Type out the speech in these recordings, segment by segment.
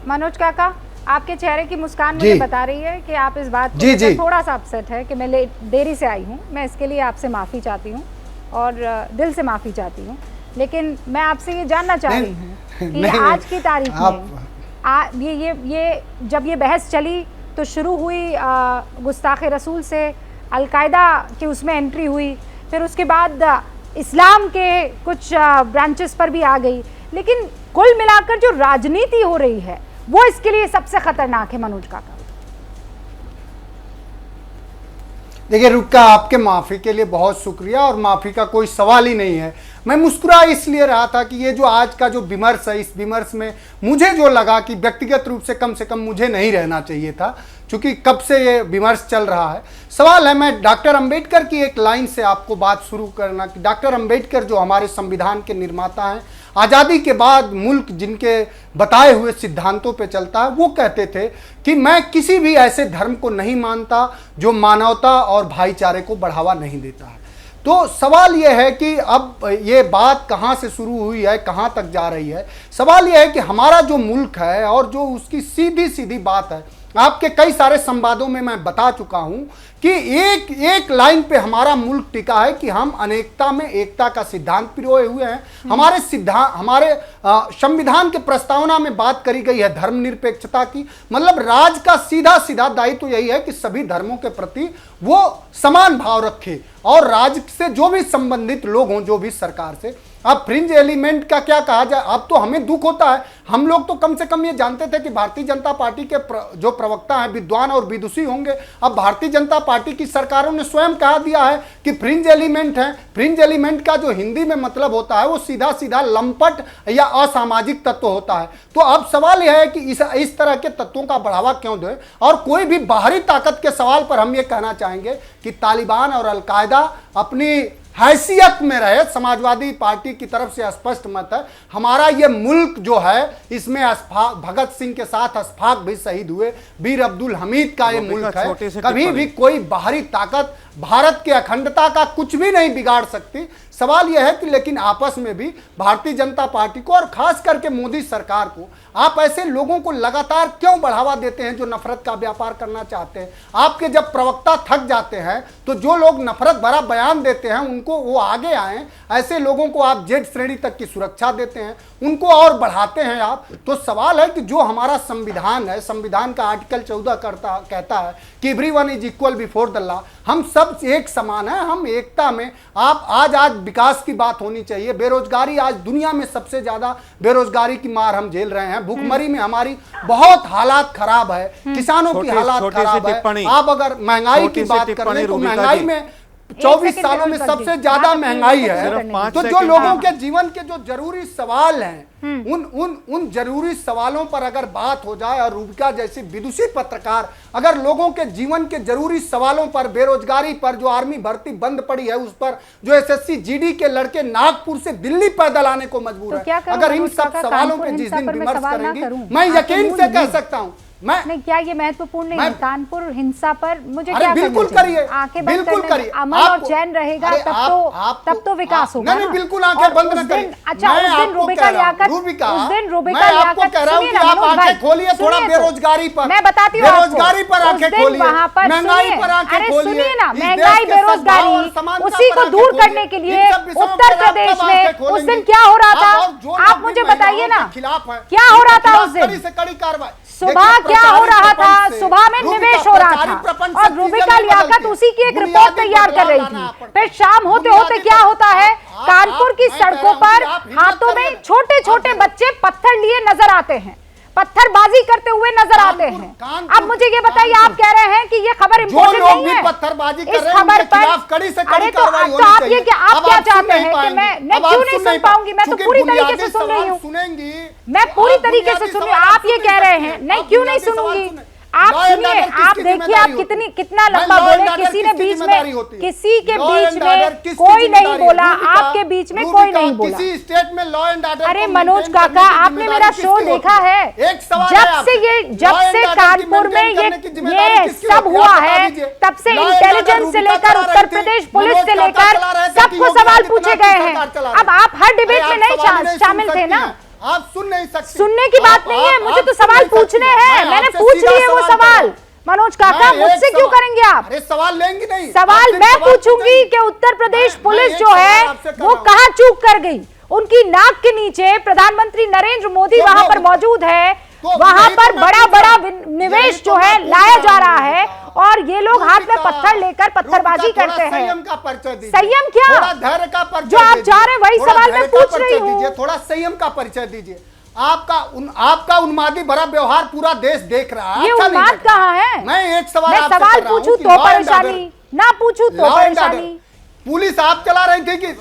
मनोज काका, आपके चेहरे की मुस्कान मुझे बता रही है कि आप इस बात को थोड़ा सा अपसेट है कि मैं देरी से आई हूँ। मैं इसके लिए आपसे माफ़ी चाहती हूँ और दिल से माफ़ी चाहती हूँ। लेकिन मैं आपसे ये जानना चाह रही हूँ कि आज की तारीख में ये जब ये बहस चली तो शुरू हुई गुस्ताखे रसूल से, अलकायदा की उसमें एंट्री हुई, फिर उसके बाद इस्लाम के कुछ ब्रांचेस पर भी आ गई, लेकिन कुल मिलाकर जो राजनीति हो रही है वो इसके लिए सबसे खतरनाक है। मनोज काका, देखिए रुक्का, आपके माफ़ी के लिए बहुत शुक्रिया और माफ़ी का कोई सवाल ही नहीं है। मैं मुस्कुरा इसलिए रहा था कि ये जो आज का जो विमर्श है, इस विमर्श में मुझे जो लगा कि व्यक्तिगत रूप से कम मुझे नहीं रहना चाहिए था, क्योंकि कब से ये विमर्श चल रहा है। सवाल है, मैं डॉक्टर अंबेडकर की एक लाइन से आपको बात शुरू करना कि डॉक्टर अंबेडकर जो हमारे संविधान के निर्माता हैं, आज़ादी के बाद मुल्क जिनके बताए हुए सिद्धांतों पे चलता है, वो कहते थे कि मैं किसी भी ऐसे धर्म को नहीं मानता जो मानवता और भाईचारे को बढ़ावा नहीं देता है। तो सवाल यह है कि अब ये बात कहाँ से शुरू हुई है, कहाँ तक जा रही है। सवाल यह है कि हमारा जो मुल्क है और जो उसकी सीधी सीधी बात है, आपके कई सारे संवादों में मैं बता चुका हूं कि एक लाइन पे हमारा मुल्क टिका है कि हम अनेकता में एकता का सिद्धांत पिरोए हुए हैं। हमारे संविधान के प्रस्तावना में बात करी गई है धर्मनिरपेक्षता की, मतलब राज का सीधा सीधा दायित्व यही है कि सभी धर्मों के प्रति वो समान भाव रखे और राज्य से जो भी संबंधित लोग हों, जो भी सरकार से। अब फ्रिंज एलिमेंट का क्या कहा जाए, अब तो हमें दुख होता है। हम लोग तो कम से कम ये जानते थे कि भारतीय जनता पार्टी के जो प्रवक्ता हैं विद्वान और विदुषी होंगे। अब भारतीय जनता पार्टी की सरकारों ने स्वयं कहा दिया है कि फ्रिंज एलिमेंट है। फ्रिंज एलिमेंट का जो हिंदी में मतलब होता है वो सीधा सीधा लंपट या असामाजिक तत्व होता है। तो अब सवाल यह है कि इस तरह के तत्वों का बढ़ावा क्यों दें। और कोई भी बाहरी ताकत के सवाल पर हम ये कहना चाहेंगे कि तालिबान और अलकायदा अपनी हैसियत में रहे। समाजवादी पार्टी की तरफ से स्पष्ट मत है, हमारा ये मुल्क जो है इसमें भगत सिंह के साथ अशफाक भी शहीद हुए, वीर अब्दुल हमीद का ये मुल्क है। कभी भी कोई बाहरी ताकत भारत की अखंडता का कुछ भी नहीं बिगाड़ सकती। सवाल यह है कि लेकिन आपस में भी भारतीय जनता पार्टी को और खास करके मोदी सरकार को आप ऐसे लोगों को लगातार क्यों बढ़ावा देते हैं जो नफरत का व्यापार करना चाहते हैं। आपके जब प्रवक्ता थक जाते हैं तो जो लोग नफरत भरा बयान देते हैं उनको वो आगे आए, ऐसे लोगों को आप जेड श्रेणी तक की सुरक्षा देते हैं, उनको और बढ़ाते हैं आप। तो सवाल है कि जो हमारा संविधान है, संविधान का आर्टिकल 14 कहता है कि everyone is equal before the law, हम सब एक समान है, हम एकता में। आप आज विकास की बात होनी चाहिए। बेरोजगारी, आज दुनिया में सबसे ज्यादा बेरोजगारी की मार हम झेल रहे हैं। भूखमरी में हमारी बहुत हालात खराब है, किसानों की हालात खराब है। आप अगर महंगाई की बात कर रहे हैं तो महंगाई में 24 सालों में सबसे ज्यादा महंगाई है। तो जो लोगों के जीवन के जो जरूरी सवाल हैं उन जरूरी सवालों पर अगर बात हो जाए और रूबिका जैसी विदुषी पत्रकार अगर लोगों के जीवन के जरूरी सवालों पर, बेरोजगारी पर, जो आर्मी भर्ती बंद पड़ी है उस पर, जो एसएससी जीडी के लड़के नागपुर से दिल्ली पैदल आने को मजबूर है, अगर इन सब सवालों पे जिस दिन विमर्श करेंगी मैं यकीन से कह सकता हूँ नहीं, क्या ये महत्वपूर्ण नहीं है? कानपुर हिंसा पर मुझे क्या बिल्कुल करिए, आंखें बंद करने, अमन और चैन रहेगा तब तो विकास होगा। नहीं, बिल्कुल आंखें बंद न करिए। अच्छा, उस दिन रुबिका लियाकत, सुनिए ना, आप आंखें खोलिए थोड़ा बेरोजगारी पर, मैं बताती हूँ बेरोजगारी पर आंखें खोलिए, महंगाई पर आंखें खोलिए। सुनिए ना, महंगाई, बेरोजगारी, उसी को दूर करने के लिए उत्तर प्रदेश में उस दिन क्या हो रहा था, आप मुझे बताइए ना, क्या हो रहा था उस दिन? कड़ी कार्रवाई सुबह क्या हो रहा था? सुबह में निवेश हो रहा था और रुबिका लियाकत उसी की एक रिपोर्ट तैयार कर रही थी। फिर शाम होते होते क्या होता है, कानपुर की सड़कों पर हाथों में छोटे छोटे बच्चे पत्थर लिए नजर आते हैं, पत्थरबाजी करते हुए नजर आते हैं। अब मुझे ये बताइए, आप कह रहे हैं कि ये खबर इम्पोर्टेंट नहीं है, पत्थरबाजी इस खबर पर अरे तो आप ये क्या, आप क्या चाहते हैं कि मैं क्यों नहीं सुन पाऊंगी? मैं तो पूरी तरीके से सुन रही हूँ, मैं पूरी तरीके से सुन रही हूँ। आप ये कह रहे हैं नहीं, क्यों नहीं सुनूंगी? आप सुनिए, आप देखिए, आप कितना लंबा बोले। किसी ने बीच में, किसी के बीच में कोई नहीं बोला, आपके बीच में कोई नहीं बोला। किसी स्टेट में लॉ एंड ऑर्डर, अरे मनोज काका, आपने मेरा शो देखा है? जब से कानपुर में ये सब हुआ है, तब से इंटेलिजेंस से लेकर उत्तर प्रदेश पुलिस से लेकर सबको सवाल पूछे गए हैं। अब आप हर डिबेट में नहीं शामिल थे ना, आप सुन नहीं सकते। सुनने की बात नहीं है, मुझे तो सवाल पूछने हैं, मैंने पूछ लिए वो सवाल। मनोज काका मुझसे क्यों करेंगे आप? अरे सवाल लेंगी नहीं, सवाल मैं पूछूंगी कि उत्तर प्रदेश पुलिस जो है वो कहां चूक कर गई? उनकी नाक के नीचे प्रधानमंत्री नरेंद्र मोदी वहां पर मौजूद है, वहां पर बड़ा बड़ा निवेश जो है लाया जा रहा है, और ये लोग हाथ में पत्थर लेकर पत्थरबाजी करते हैं। संयम का परिचय दीजिए। संयम क्या? थोड़ा धैर्य का परिचय जो आप चाह रहे हैं वही सवाल मैं पूछ रही हूँ। थोड़ा संयम का परिचय दीजिए। आपका उन्मादी भरा व्यवहार पूरा देश देख रहा है। ये उन्माद कहाँ है? मैं एक सवाल मैं सवाल पूछूं तो परेशानी, ना पूछूं तो परेशानी। पुलिस आप चला रही थी कि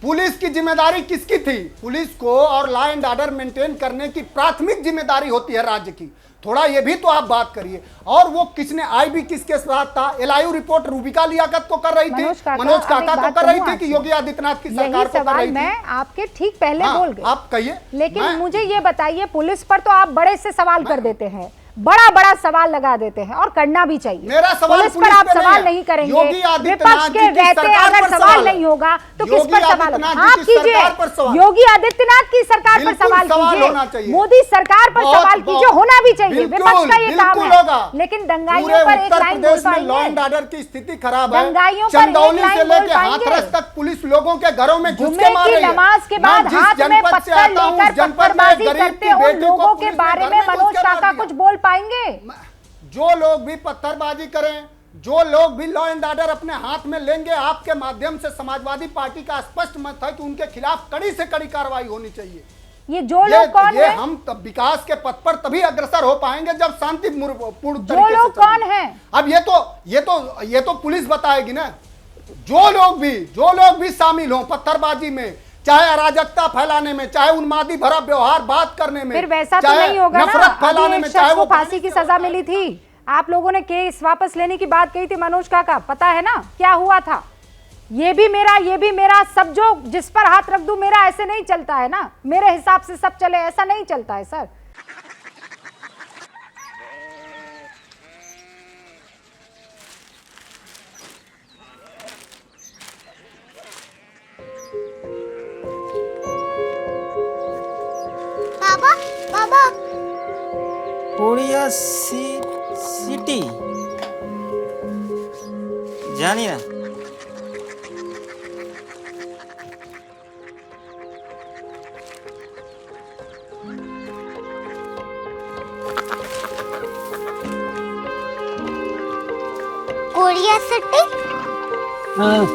पुलिस की जिम्मेदारी किसकी थी? पुलिस को और लॉ एंड ऑर्डर मेंटेन करने की प्राथमिक जिम्मेदारी होती है राज्य की। थोड़ा ये भी तो आप बात करिए। और वो किसने आईबी किसके साथ था? एलआईयू रिपोर्ट रूबिका लियाकत को कर रही थी, मनोज काका को कर रही थी कि योगी आदित्यनाथ की सरकार को कर रही थी? मैं आपके ठीक पहले बोल गई, आप कहिए। लेकिन मुझे ये बताइए, पुलिस पर तो आप बड़े से सवाल कर देते हैं, बड़ा बड़ा सवाल लगा देते हैं, और करना भी चाहिए। मेरा सवाल पुलिस पर आप सवाल नहीं करेंगे, विपक्ष के रहते अगर सवाल नहीं होगा तो किस पर सवाल होगा? आप कीजिए, योगी आदित्यनाथ की सरकार पर सवाल कीजिए, मोदी सरकार पर सवाल कीजिए, होना भी चाहिए, विपक्ष का ये काम है। लेकिन दंगाइयों पर एक लाइन बोल पाएंगे? लॉ एंड ऑर्डर की स्थिति खराब है, दंगाइयों पर एक लाइन बोल पाएंगे? तक पुलिस लोगों के घरों में जुम्मे की नमाज के बाद हाथ में पत्थर लेकर पत्थरबाजी करते उन लोगों के बारे में मनोज काका कुछ बोल पाएंगे? जो लोग भी पत्थरबाजी करें, जो लोग भी लॉ एंड ऑर्डर अपने हाथ में लेंगे, आपके माध्यम से समाजवादी पार्टी का स्पष्ट मत है कि उनके खिलाफ कड़ी से कड़ी कार्रवाई होनी चाहिए। ये जो लोग कौन है? हम विकास के पथ पर तभी अग्रसर हो पाएंगे जब शांतिपूर्ण जो लोग कौन है? अब ये तो पुलिस बताएगी ना। जो लोग भी शामिल हो पत्थरबाजी में, चाहे अराजकता फैलाने में, चाहे उन्मादी भरा व्यवहार बात करने में, फिर वैसा तो नहीं होगा ना। नफरत फैलाने में, चाहे वो फांसी की सजा मिली थी, आप लोगों ने केस वापस लेने की बात कही थी मनोज काका, पता है ना क्या हुआ था? ये भी मेरा, सब जो जिस पर हाथ रख दूं मेरा, ऐसे नहीं चलता है ना। मेरे हिसाब से सब चले, ऐसा नहीं चलता है सर। बाबा कोरिया सिटी जानी ना? Korea city? हाँ।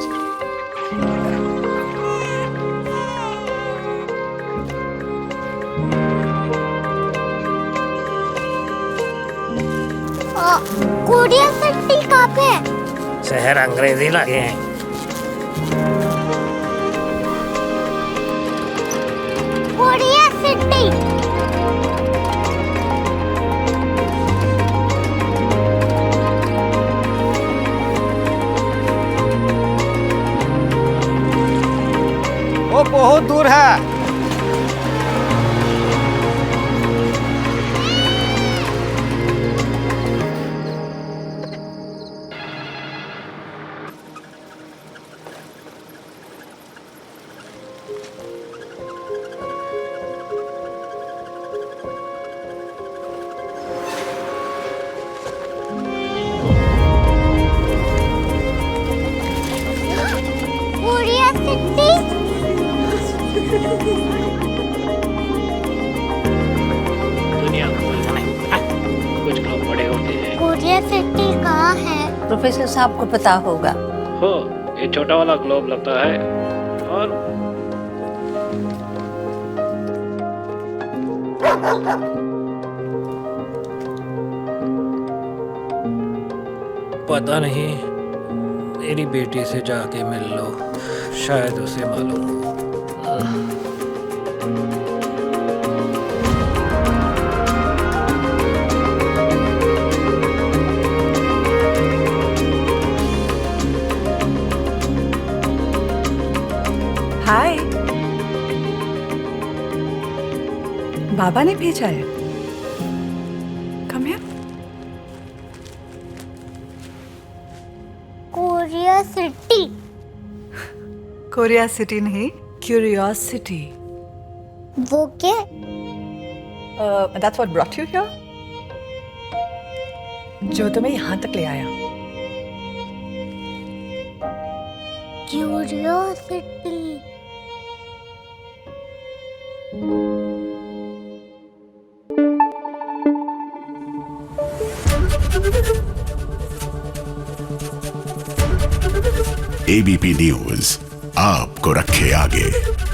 कोरिया सिटी कहाँ पे है? शहर अंग्रेजी लगे हैं। Korea city. वो बहुत दूर है। दुनिया कुछ लोग बड़े होते हैं। कोरिया सिटी कहाँ है? प्रोफेसर साहब को पता होगा। हो, ये छोटा वाला ग्लोब लगता है, और पता नहीं, मेरी बेटी से जाके मिल लो, शायद उसे मालूम हो। हाय, बाबा ने भेजा है। Come here. Korea city. Korea city नहीं, क्यूरियोसिटी। वो क्या? That's what brought you here? जो तुम्हें यहाँ तक ले आया। क्यूरियोसिटी। एबीपी न्यूज आपको रखे आगे।